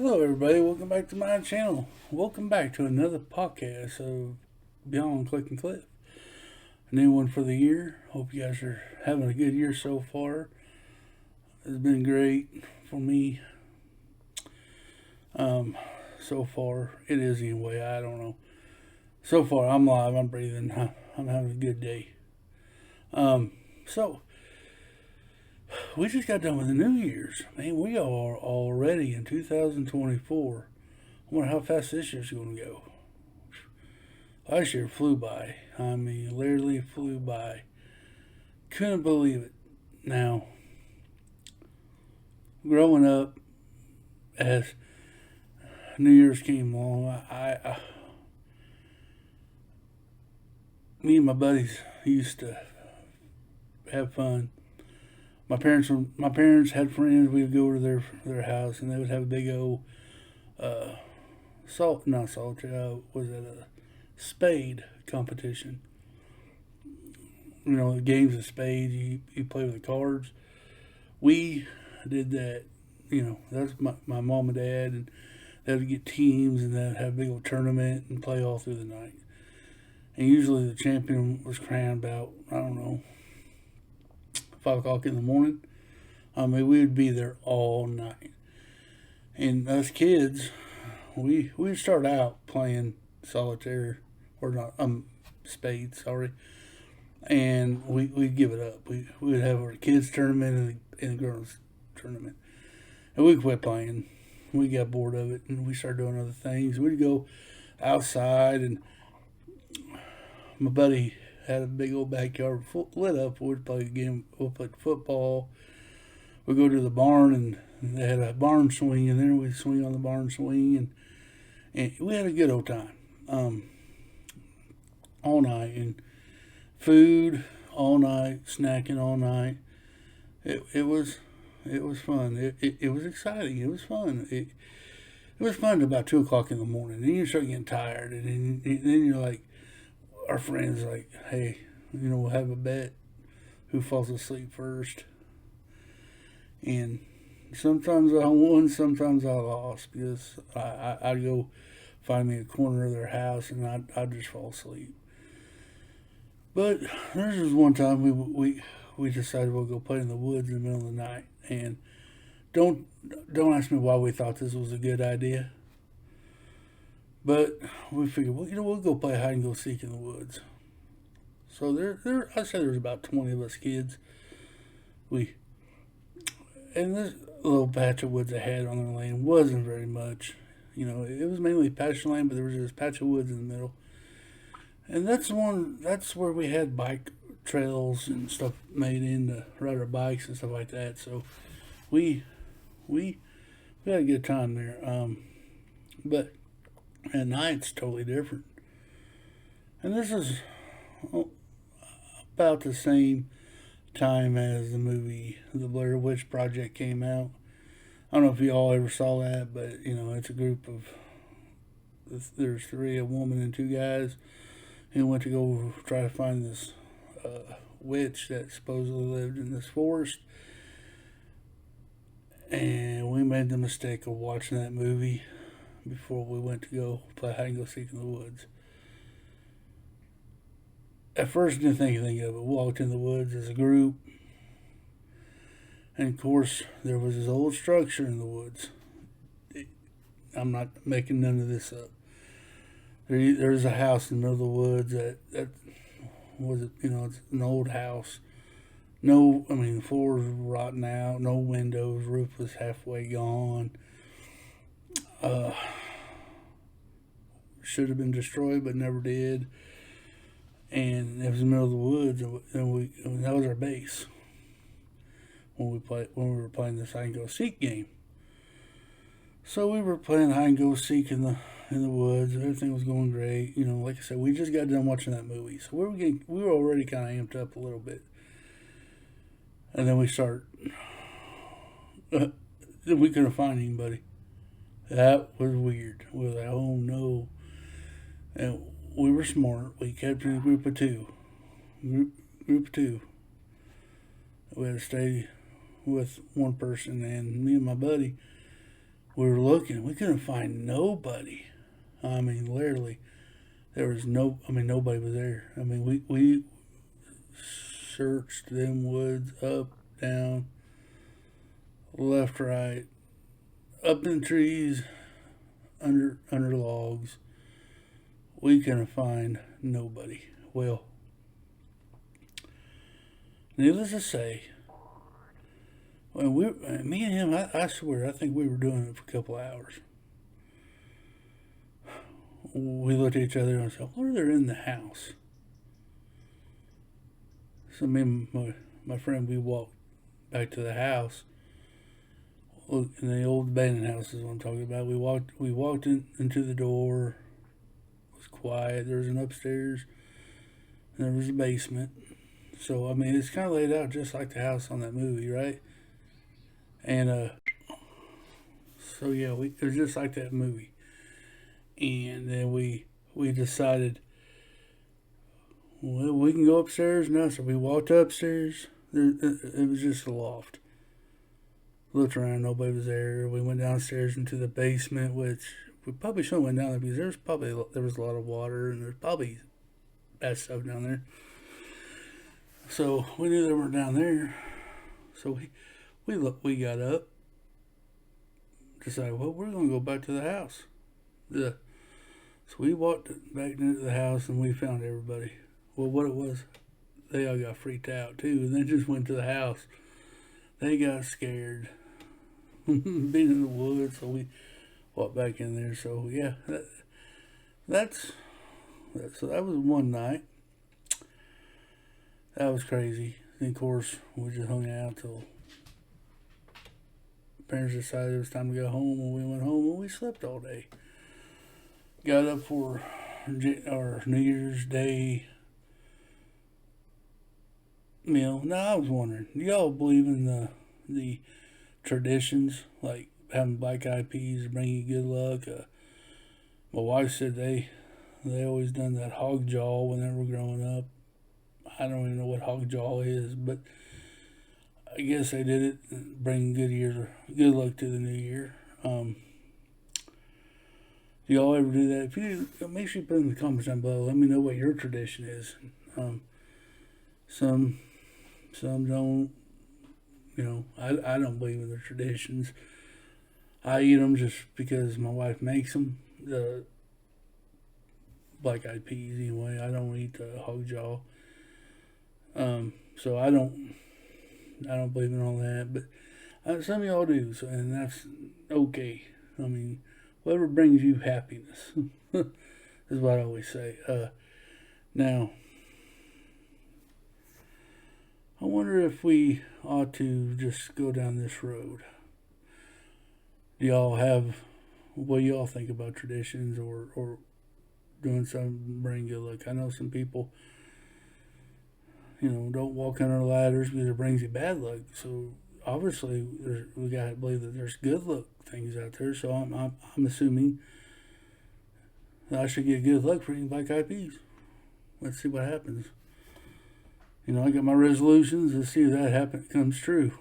Hello, everybody. Welcome back to my channel. Welcome back to another podcast of Beyond Click and Clip. A new one for the year. Hope you guys are having a good year so far. It's been great for me. So far it is anyway. I don't know. So far I'm alive. I'm breathing. I'm having a good day. So we just got done with the New Year's. Man, we are already in 2024. I wonder how fast this year's going to go. Last year flew by. I mean, literally flew by. Couldn't believe it. Now, growing up, as New Year's came along, me and my buddies used to have fun. My parents had friends. We would go to their house, and they would have a big old uh, not salt. Was it a spade competition? You know, the games of spades. You play with the cards. We did that. You know, that's my mom and dad, and they would get teams, and they'd have a big old tournament and play all through the night. And usually the champion was crowned about, I don't know, 5 o'clock in the morning. I mean, we would be there all night. And us kids, we start out playing solitaire, or not, spades, sorry. And we'd give it up. We would have our kids tournament and the girls tournament. And we quit playing. We got bored of it, and we started doing other things. We'd go outside, and my buddy had a big old backyard lit up. We'd play a game. We'd play football. We'd go to the barn, and they had a barn swing, and then we'd swing on the barn swing, and we had a good old time, all night, and food all night, snacking all night. It was fun. It was exciting. It was fun. It was fun about 2 o'clock in the morning. Then you start getting tired, and then you're like, our friends like, hey, we'll have a bet who falls asleep first. And sometimes I won, sometimes I lost, because I'd go find me a corner of their house, and I'd just fall asleep. But there was one time we decided we'll go play in the woods in the middle of the night, and don't ask me why we thought this was a good idea. But we figured, well, we'll go play hide and go seek in the woods. So I'd say there was about 20 of us kids. And this little patch of woods I had on the lane wasn't very much. It was mainly pasture land, but there was this patch of woods in the middle. And that's where we had bike trails and stuff made in to ride our bikes and stuff like that. So we had a good time there. But at night it's totally different. And this is about the same time as the movie The Blair Witch Project came out. I don't know if you all ever saw that, but it's a group of, there's three, a woman and two guys, who went to go try to find this witch that supposedly lived in this forest. And we made the mistake of watching that movie before we went to go play hide and go seek in the woods. At first, I didn't think anything of it. We walked in the woods as a group, and of course, there was this old structure in the woods. I'm not making none of this up. There's a house in the middle of the woods that was, it's an old house. The floor was rotten out, no windows, roof was halfway gone. Should have been destroyed, but never did. And it was in the middle of the woods, and that was our base when we were playing this hide and go seek game. So we were playing hide and go seek in the woods. Everything was going great. Like I said, we just got done watching that movie, so we were already kind of amped up a little bit. And then we start. We couldn't find anybody. That was weird. We were like, oh no. And we were smart. We kept in a group of two. Group of two. We had to stay with one person, and me and my buddy, We were looking. We couldn't find nobody. I mean, literally, there was nobody was there. I mean, we searched them woods up, down, left, right, up in trees, under logs. We couldn't find nobody. Well, needless to say, when me and him, I swear, I think we were doing it for a couple of hours. We looked at each other and said, "What are there in the house?" So me and my friend, we walked back to the house. Look, in the old abandoned house is what I'm talking about. We walked into the door. It was quiet. There was an upstairs, and there was a basement. So I mean, it's kind of laid out just like the house on that movie, right? And so yeah, it was just like that movie. And then we decided, well, we can go upstairs now. So we walked upstairs. It was just a loft. Looked around, nobody was there. We went downstairs into the basement, which we probably shouldn't have went down there because there was a lot of water and there's probably bad stuff down there. So we knew they weren't down there. So we got up, decided, well, we're gonna go back to the house. So we walked back into the house and we found everybody. Well, what it was, they all got freaked out too, and they just went to the house. They got scared, being in the woods. So we walked back in there. So yeah, so that was one night. That was crazy. And of course, we just hung out till parents decided it was time to go home, and we went home and we slept all day. Got up for our New Year's Day meal. Now I was wondering, do y'all believe in the traditions like having black eyed peas to bring you good luck? My wife said they always done that hog jaw when they were growing up. I don't even know what hog jaw is, but I guess they did it, bring good luck to the new year. Do y'all ever do that? If you do, make sure you put in the comments down below. Let me know what your tradition is. Some don't. I don't believe in the traditions. I eat them just because my wife makes them. The black eyed peas, anyway. I don't eat the hog jaw. So I don't believe in all that. But some of y'all do, and that's okay. I mean, whatever brings you happiness is what I always say. Now, I wonder if we ought to just go down this road. Do what do y'all think about traditions or doing something to bring good luck? I know some people, don't walk under ladders because it brings you bad luck. So obviously, we got to believe that there's good luck things out there. So I'm assuming that I should get good luck for eating black eyed peas. Let's see what happens. I got my resolutions. Let's see if that comes true.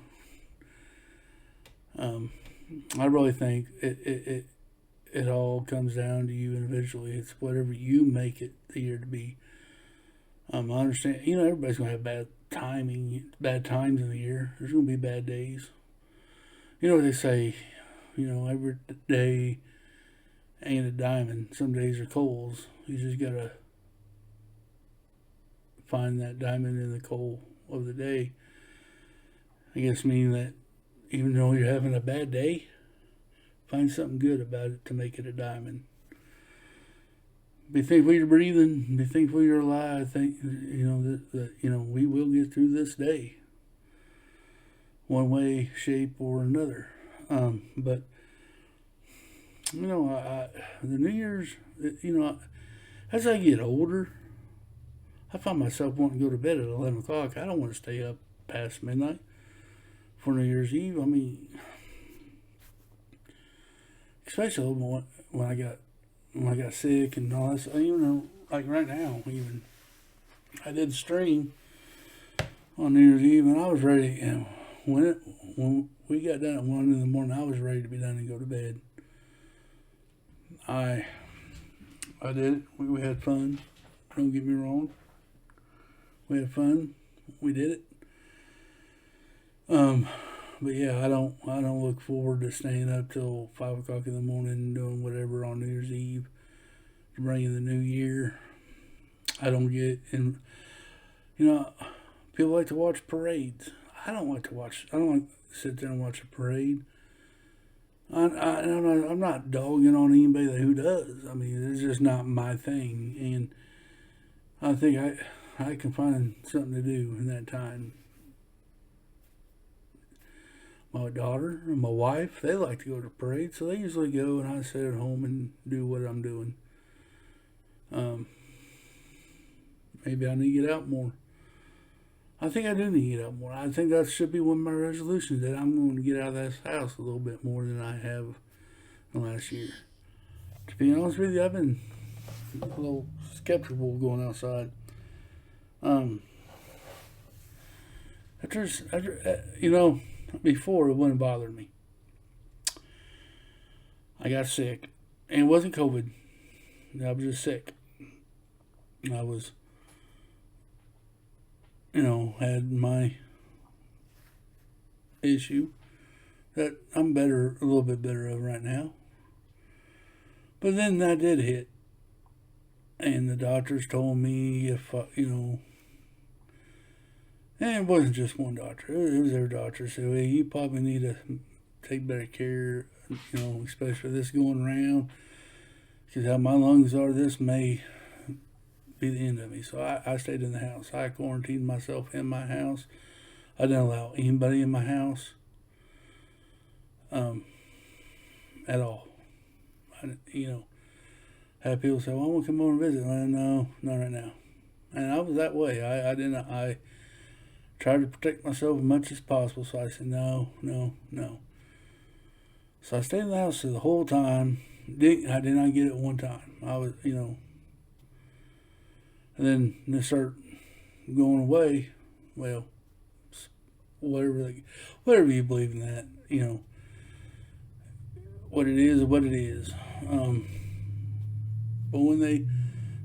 I really think it all comes down to you individually. It's whatever you make it the year to be. I understand. Everybody's gonna have bad times in the year. There's gonna be bad days. You know what they say. Every day ain't a diamond. Some days are coals. You just gotta find that diamond in the coal of the day. I guess meaning that even though you're having a bad day, find something good about it to make it a diamond. Be thankful you're breathing. Be thankful you're alive. Think that we will get through this day, one way, shape, or another. But the New Year's, as I get older, I find myself wanting to go to bed at 11 o'clock. I don't want to stay up past midnight for New Year's Eve. I mean, especially when I got sick and all that. Like right now, even I did stream on New Year's Eve, and I was ready. when we got done at 1 in the morning, I was ready to be done and go to bed. I I did it. We had fun. Don't get me wrong. We had fun. We did it. Um, but yeah, I don't look forward to staying up till 5 o'clock in the morning and doing whatever on New Year's Eve to bring in the new year. I don't get and you know people like to watch parades. I don't like to watch. I don't like to sit there and watch a parade. I'm not dogging on anybody who does. I mean, it's just not my thing, and I think I can find something to do in that time. My daughter and my wife, they like to go to parades, so they usually go, and I sit at home and do what I'm doing. Um, Maybe I need to get out more. I think I do need to get out more. I think that should be one of my resolutions, that I'm going to get out of this house a little bit more than I have in the last year. To be honest with you, I've been a little skeptical going outside. Um, before it wouldn't bother me. I got sick, and it wasn't COVID. I was just sick. I was, had my issue that I'm a little bit better of right now. But then that did hit, and the doctors told me and it wasn't just one doctor. It was their doctor said, "Well, you probably need to take better care, especially with this going around, because how my lungs are, this may be the end of me." So I stayed in the house. I quarantined myself in my house. I didn't allow anybody in my house at all. Had people say, "Well, I want to come over and visit." Well, no, not right now. And I was that way. I didn't. I tried to protect myself as much as possible. So I said, no, no, no. So I stayed in the house the whole time. I did not get it one time. I was, and then they start going away. Well, whatever you believe in that, what it is, what it is. But when they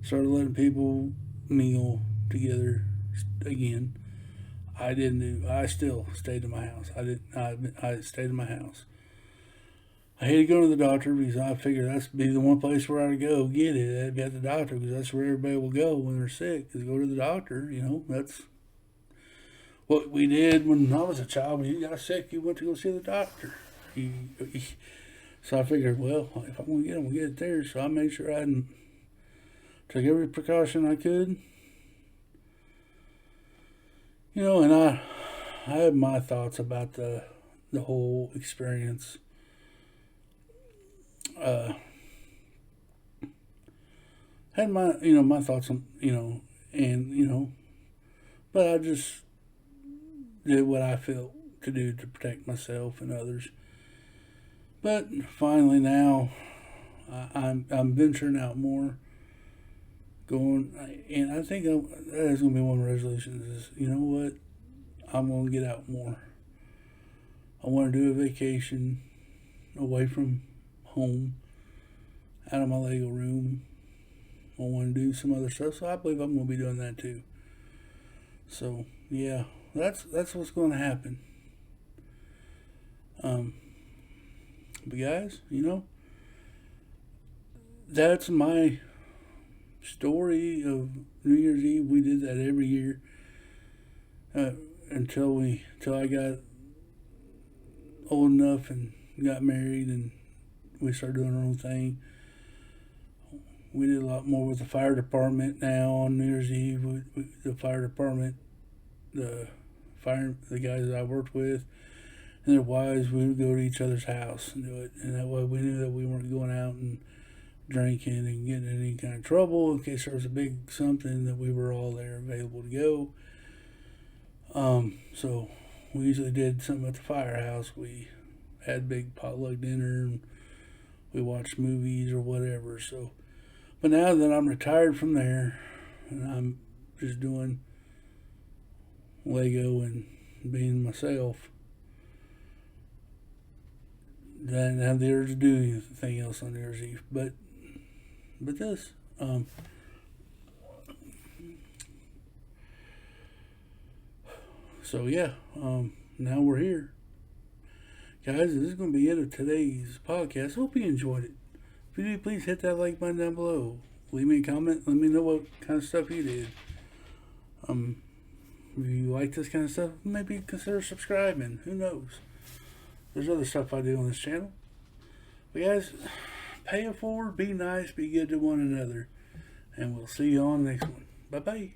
started letting people mingle together again, I didn't do. I still stayed in my house. I stayed in my house. I hated going to the doctor because I figured that's be the one place where I'd go get it. I'd be at the doctor because that's where everybody will go when they're sick. Is go to the doctor. That's what we did when I was a child. When you got sick, you went to go see the doctor. So I figured, well, if I'm going to get it, I'm going to get it there. So I made sure I took every precaution I could. And I had my thoughts about the whole experience. Had my thoughts on but I just did what I felt to do to protect myself and others. But finally now, I'm venturing out more, going, and I think that is going to be one of my resolutions. Is what, I'm going to get out more. I want to do a vacation away from home, out of my Lego room. I want to do some other stuff, so I believe I'm going to be doing that too. So yeah, that's what's going to happen. But guys, that's my story of New Year's Eve. We did that every year until I got old enough and got married, and we started doing our own thing. We did a lot more with the fire department now on New Year's Eve. The fire department, the guys that I worked with, and their wives, we would go to each other's house and do it. And that way we knew that we weren't going out and drinking and getting in any kind of trouble in case there was a big something, that we were all there available to go. So we usually did something at the firehouse. We had big potluck dinner and we watched movies or whatever. So, but now that I'm retired from there and I'm just doing Lego and being myself, didn't have the urge to do anything else on New Year's Eve, but this. So yeah, now we're here, guys. This is going to be it of today's podcast. Hope you enjoyed it. If you did, please hit that like button down below. Leave me a comment. Let me know what kind of stuff you did. If you like this kind of stuff, maybe consider subscribing. Who knows? There's other stuff I do on this channel. But guys, pay it forward, be nice, be good to one another. And we'll see you on the next one. Bye-bye.